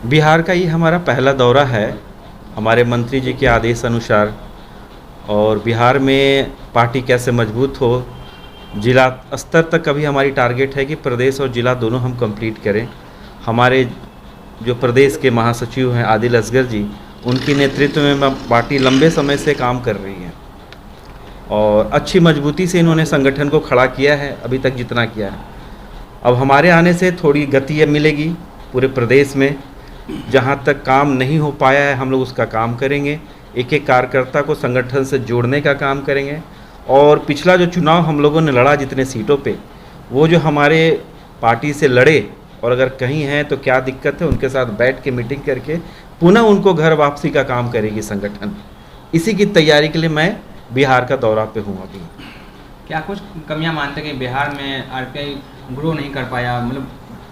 बिहार का ये हमारा पहला दौरा है हमारे मंत्री जी के आदेश अनुसार। और बिहार में पार्टी कैसे मजबूत हो, जिला स्तर तक अभी हमारी टारगेट है कि प्रदेश और जिला दोनों हम कंप्लीट करें। हमारे जो प्रदेश के महासचिव हैं आदिल असगर जी, उनकी नेतृत्व में पार्टी लंबे समय से काम कर रही है और अच्छी मजबूती से इन्होंने संगठन को खड़ा किया है अभी तक जितना किया है। अब हमारे आने से थोड़ी गति मिलेगी पूरे प्रदेश में। जहाँ तक काम नहीं हो पाया है हम लोग उसका काम करेंगे, एक एक कार्यकर्ता को संगठन से जोड़ने का काम करेंगे। और पिछला जो चुनाव हम लोगों ने लड़ा जितने सीटों पे, वो जो हमारे पार्टी से लड़े और अगर कहीं हैं तो क्या दिक्कत है, उनके साथ बैठ के मीटिंग करके पुनः उनको घर वापसी का काम करेगी संगठन। इसी की तैयारी के लिए मैं बिहार का दौरा पे हूँ अभी। क्या कुछ कमियां मानते हैं कि बिहार में आरपीआई ग्रो नहीं कर पाया? मतलब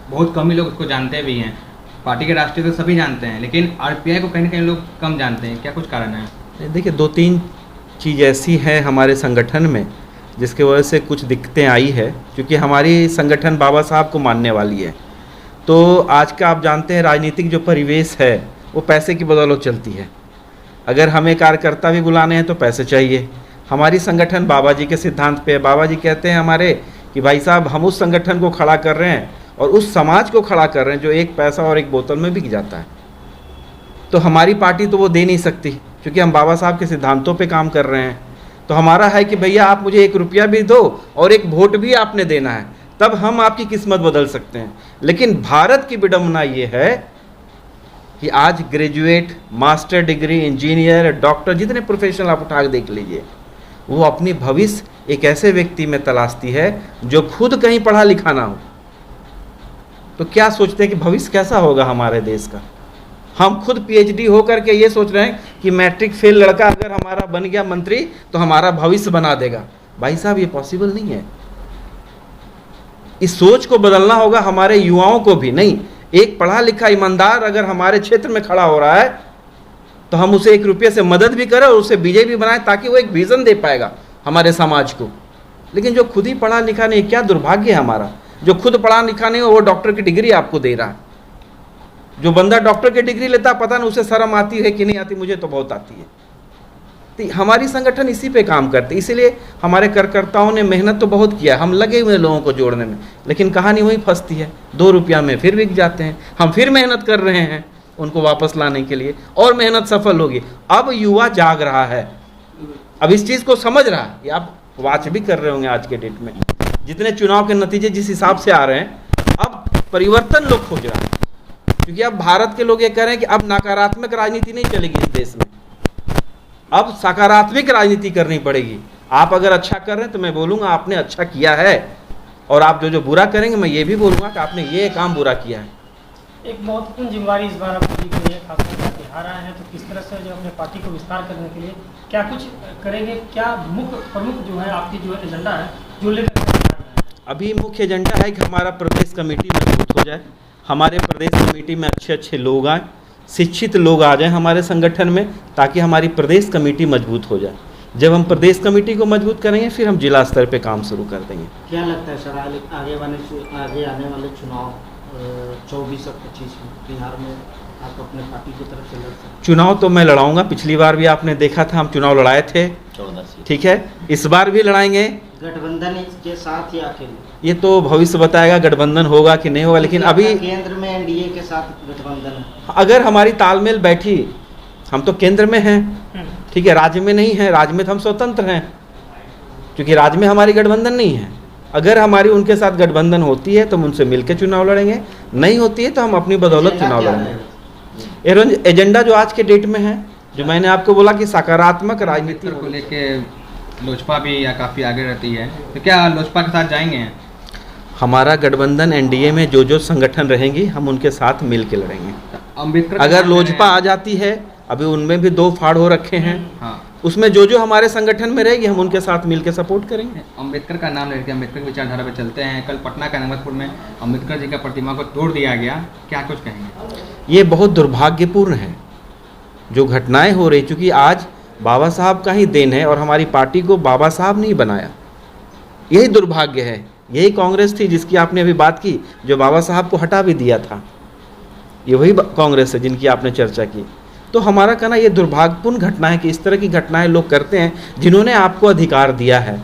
बहुत कम ही लोग उसको जानते भी हैं। पार्टी के राष्ट्रीय तो सभी जानते हैं, लेकिन आरपीआई को कहीं ना कहीं लोग कम जानते हैं। क्या कुछ कारण है? देखिए, दो तीन चीज़ ऐसी है हमारे संगठन में जिसके वजह से कुछ दिक्कतें आई है, क्योंकि हमारी संगठन बाबा साहब को मानने वाली है। तो आज का आप जानते हैं राजनीतिक जो परिवेश है वो पैसे की बदौलत चलती है। अगर हमें कार्यकर्ता भी बुलाने हैं तो पैसे चाहिए। हमारी संगठन बाबा जी के सिद्धांत पे है। बाबा जी कहते हैं हमारे कि भाई साहब, हम उस संगठन को खड़ा कर रहे हैं और उस समाज को खड़ा कर रहे हैं जो एक पैसा और एक बोतल में बिक जाता है। तो हमारी पार्टी तो वो दे नहीं सकती, क्योंकि हम बाबा साहब के सिद्धांतों पे काम कर रहे हैं। तो हमारा है कि भैया आप मुझे 1 रुपया भी दो और 1 वोट भी आपने देना है, तब हम आपकी किस्मत बदल सकते हैं। लेकिन भारत की विडंबना ये है कि आज graduate, master degree, engineer, doctor, जितने प्रोफेशनल आप उठा के देख लीजिए, वो अपनी भविष्य एक ऐसे व्यक्ति में तलाशती है जो खुद कहीं पढ़ा लिखा ना हो। तो क्या सोचते हैं कि भविष्य कैसा होगा हमारे देश का? हम खुद पीएचडी हो करके ये सोच रहे हैं कि मैट्रिक फेल लड़का अगर हमारा बन गया मंत्री तो हमारा भविष्य बना देगा। भाई साहब, ये पॉसिबल नहीं है। इस सोच को बदलना होगा हमारे युवाओं को भी। नहीं, एक पढ़ा लिखा ईमानदार अगर हमारे क्षेत्र में खड़ा हो रहा है तो हम उसे 1 रुपये से मदद भी करें और उसे बीजेपी भी बनाए, ताकि वो एक विजन दे पाएगा हमारे समाज को। लेकिन जो खुद ही पढ़ा लिखा नहीं, क्या दुर्भाग्य है हमारा। जो खुद पढ़ा लिखा नहीं हो वो डॉक्टर की डिग्री आपको दे रहा है। जो बंदा डॉक्टर की डिग्री लेता, पता नहीं उसे शर्म आती है कि नहीं आती, मुझे तो बहुत आती है। तो हमारी संगठन इसी पे काम करते, इसीलिए हमारे कार्यकर्ताओं ने मेहनत तो बहुत किया। हम लगे हुए लोगों को जोड़ने में, लेकिन कहानी वही फंसती है। 2 रुपया में फिर बिक जाते हैं। हम फिर मेहनत कर रहे हैं उनको वापस लाने के लिए, और मेहनत सफल होगी। अब युवा जाग रहा है, अब इस चीज़ को समझ रहा है। आप वाच भी कर रहे होंगे आज के डेट में, जितने चुनाव के नतीजे जिस हिसाब से आ रहे हैं, अब परिवर्तन लोग खोज रहा है। क्योंकि अब भारत के लोग ये कह रहे हैं कि अब नकारात्मक राजनीति नहीं चलेगी इस देश में, अब सकारात्मक राजनीति करनी पड़ेगी। आप अगर अच्छा कर रहे हैं तो मैं बोलूँगा आपने अच्छा किया है, और आप जो बुरा करेंगे मैं ये भी बोलूँगा कि आपने ये काम बुरा किया है। एक महत्वपूर्ण जिम्मेदारी इस बार आपको दी गई है, खासकर जब बिहार आए हैं, तो किस तरह से जो अपने पार्टी को विस्तार करने के लिए क्या कुछ करेंगे? क्या प्रमुख जो है आपकी जो एजेंडा है जो लेकर? अभी मुख्य एजेंडा है कि हमारा प्रदेश कमेटी मजबूत हो जाए, हमारे प्रदेश कमेटी में अच्छे अच्छे लोग आए, शिक्षित लोग आ जाएं हमारे संगठन में, ताकि हमारी प्रदेश कमेटी मजबूत हो जाए। जब हम प्रदेश कमेटी को मजबूत करेंगे फिर हम जिला स्तर पे काम शुरू कर देंगे। क्या लगता है सर, आगे आने वाले चुनाव 24 और 25 बिहार में आप अपने पार्टी की तरफ से लड़ सकते हैं? चुनाव तो मैं लड़ाऊंगा। पिछली बार भी आपने देखा था हम चुनाव लड़ाए थे, 14 सीट। ठीक है, इस बार भी लड़ाएंगे। गठबंधन के साथ या अकेले? ये तो भविष्य बताएगा गठबंधन होगा कि नहीं होगा, लेकिन अभी केंद्र में एनडीए के साथ गठबंधन है। अगर हमारी तालमेल बैठी, हम तो केंद्र में हैं, ठीक है, राज्य में नहीं है। राज्य में तो हम स्वतंत्र हैं, क्योंकि राज्य में हमारी गठबंधन नहीं है। अगर हमारी उनके साथ गठबंधन होती है तो हम उनसे मिलकर चुनाव लड़ेंगे, नहीं होती है तो हम अपनी बदौलत चुनाव लड़ेंगे। एजेंडा जो आज के डेट में है, जो मैंने आपको बोला कि सकारात्मक राजनीति को लेके लोजपा भी या काफ़ी आगे रहती है, तो क्या लोजपा के साथ जाएंगे? हमारा गठबंधन एनडीए में जो संगठन रहेंगी हम उनके साथ मिल के लड़ेंगे। अम्बेडकर अगर लोजपा आ जाती है, अभी उनमें भी 2 फाड़ हो रखे हैं, हाँ, उसमें जो हमारे संगठन में रहेगी हम उनके साथ मिल के सपोर्ट करेंगे। अम्बेडकर का नाम लेकर अम्बेडकर की विचारधारा पे चलते हैं। कल पटना के अहमदपुर में अम्बेडकर जी का प्रतिमा को तोड़ दिया गया, क्या कुछ कहेंगे? ये बहुत दुर्भाग्यपूर्ण है जो घटनाएं हो रही, क्योंकि आज बाबा साहब का ही देन है और हमारी पार्टी को बाबा साहब ने ही बनाया। यही दुर्भाग्य है। यही कांग्रेस थी जिसकी आपने अभी बात की, जो बाबा साहब को हटा भी दिया था। ये वही कांग्रेस है जिनकी आपने चर्चा की। तो हमारा कहना ये दुर्भाग्यपूर्ण घटना है कि इस तरह की घटनाएं लोग करते हैं। जिन्होंने आपको अधिकार दिया है,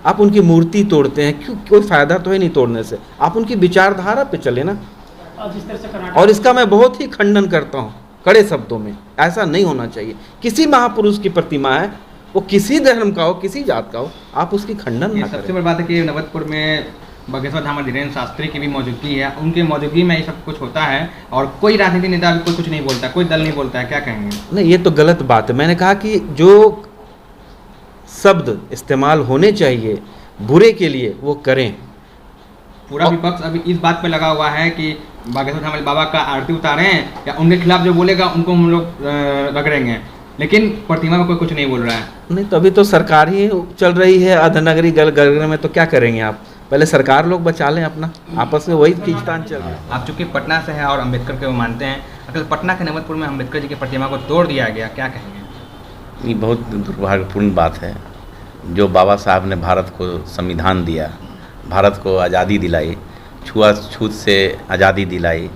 आप उनकी मूर्ति तोड़ते हैं, क्यों? कोई फ़ायदा तो है नहीं तोड़ने से, आप उनकी विचारधारा पे चले ना। और जिस तरह से कर्नाटक और इसका मैं बहुत ही खंडन करता हूँ कड़े शब्दों में। ऐसा नहीं होना चाहिए। किसी महापुरुष की प्रतिमा है, वो किसी धर्म का हो, किसी जात का हो, आप उसकी खंडन ये ना सबसे करें। बड़ी बात है कि नवतपुर में बागेश्वर धाम धीरेन्द्र शास्त्री की भी मौजूदगी है। उनकी मौजूदगी में ये सब कुछ होता है और कोई राजनीतिक नेता भी कोई कुछ नहीं बोलता, कोई दल नहीं बोलता है। क्या कहेंगे? नहीं, ये तो गलत बात है। मैंने कहा कि जो शब्द इस्तेमाल होने चाहिए बुरे के लिए वो करें। पूरा विपक्ष अभी इस बात पे लगा हुआ है कि बागेश्वर धाम बाबा का आरती उतारें या उनके खिलाफ जो बोलेगा उनको हम लोग रगड़ेंगे, लेकिन प्रतिमा में कोई कुछ नहीं बोल रहा है। नहीं, तो अभी तो सरकार ही चल रही है अधनगरी गलगल में, तो क्या करेंगे आप? पहले सरकार लोग बचा लें अपना, आपस में वही खींचतान चल रहा है। आप चूंकि पटना से हैं और अम्बेडकर के वो मानते हैं, अगर पटना के नवतपुर में अम्बेडकर जी की प्रतिमा को तोड़ दिया गया, क्या कहेंगे? ये बहुत दुर्भाग्यपूर्ण बात है। जो बाबा साहब ने भारत को संविधान दिया, भारत को आज़ादी दिलाई, छुआछूत से आज़ादी दिलाई,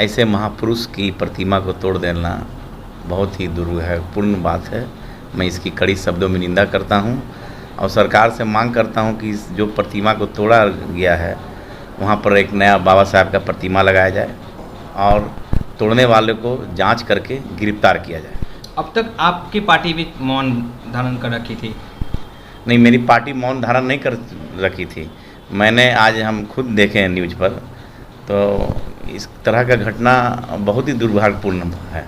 ऐसे महापुरुष की प्रतिमा को तोड़ देना बहुत ही दुर्भाग्यपूर्ण बात है। मैं इसकी कड़ी शब्दों में निंदा करता हूँ और सरकार से मांग करता हूँ कि इस जो प्रतिमा को तोड़ा गया है वहाँ पर एक नया बाबा साहब का प्रतिमा लगाया जाए और तोड़ने वाले को जांच करके गिरफ्तार किया जाए। अब तक आपकी पार्टी भी मौन धारण कर रखी थी। नहीं, मेरी पार्टी मौन धारण नहीं कर रखी थी। मैंने आज हम खुद देखे हैं न्यूज़ पर, तो इस तरह का घटना बहुत ही दुर्भाग्यपूर्ण है।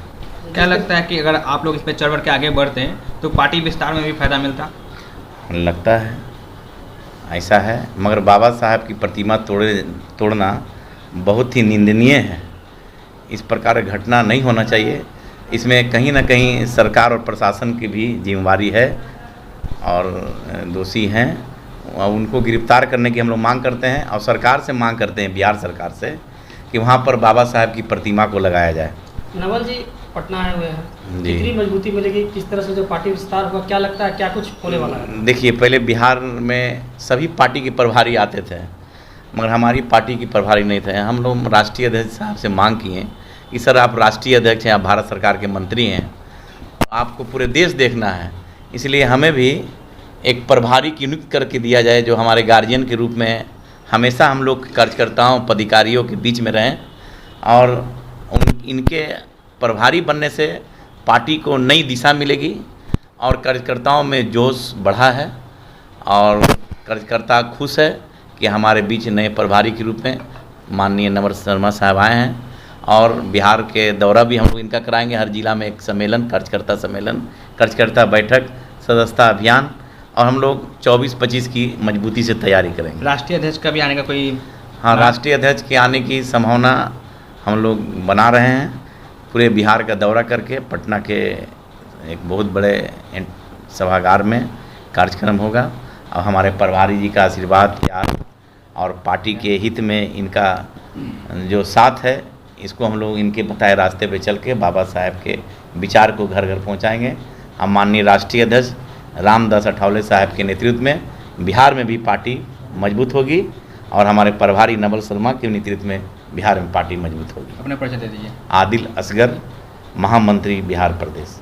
क्या लगता है कि अगर आप लोग इस पर चढ़ बढ़ के आगे बढ़ते हैं तो पार्टी विस्तार में भी फायदा मिलता? लगता है ऐसा है, मगर बाबा साहब की प्रतिमा तोड़ना बहुत ही निंदनीय है। इस प्रकार की घटना नहीं होना चाहिए। इसमें कहीं ना कहीं सरकार और प्रशासन की भी जिम्मेवारी है और दोषी हैं, और उनको गिरफ्तार करने की हम लोग मांग करते हैं और सरकार से मांग करते हैं, बिहार सरकार से, कि वहाँ पर बाबा साहब की प्रतिमा को लगाया जाए। नवल जी पटना आए हुए हैं, जी। कितनी मजबूती मिलेगी? किस तरह से जो पार्टी विस्तार होगा, क्या लगता है क्या कुछ होने वाला है? देखिए, पहले बिहार में सभी पार्टी के प्रभारी आते थे, मगर हमारी पार्टी की प्रभारी नहीं थे। हम लोग राष्ट्रीय अध्यक्ष साहब से मांग किए कि सर, आप राष्ट्रीय अध्यक्ष हैं, आप भारत सरकार के मंत्री हैं, आपको पूरे देश देखना है, इसलिए हमें भी एक प्रभारी की नियुक्त करके दिया जाए जो हमारे गार्जियन के रूप में हमेशा हम लोग कार्यकर्ताओं पदाधिकारियों के बीच में रहें। और इनके प्रभारी बनने से पार्टी को नई दिशा मिलेगी और कार्यकर्ताओं में जोश बढ़ा है और कार्यकर्ता खुश है कि हमारे बीच नए प्रभारी के रूप में माननीय नवल शर्मा साहब आए हैं। और बिहार के दौरा भी हम लोग इनका कराएंगे। हर जिला में एक सम्मेलन, कार्यकर्ता सम्मेलन, कार्यकर्ता बैठक, सदस्यता अभियान, और हम लोग 24-25 की मजबूती से तैयारी करेंगे। राष्ट्रीय अध्यक्ष का भी आने का कोई? हाँ, राष्ट्रीय अध्यक्ष के आने की संभावना हम लोग बना रहे हैं। पूरे बिहार का दौरा करके पटना के एक बहुत बड़े सभागार में कार्यक्रम होगा और हमारे प्रभारी जी का आशीर्वाद, प्यार और पार्टी के हित में इनका जो साथ है, इसको हम लोग इनके बताए रास्ते पे चल के बाबा साहब के विचार को घर घर पहुंचाएंगे। हम माननीय राष्ट्रीय अध्यक्ष रामदास अठावले साहब के नेतृत्व में बिहार में भी पार्टी मजबूत होगी और हमारे प्रभारी नवल शर्मा के नेतृत्व में बिहार में पार्टी मजबूत होगी। अपने परिचय दे दीजिए। आदिल असगर, महामंत्री बिहार प्रदेश।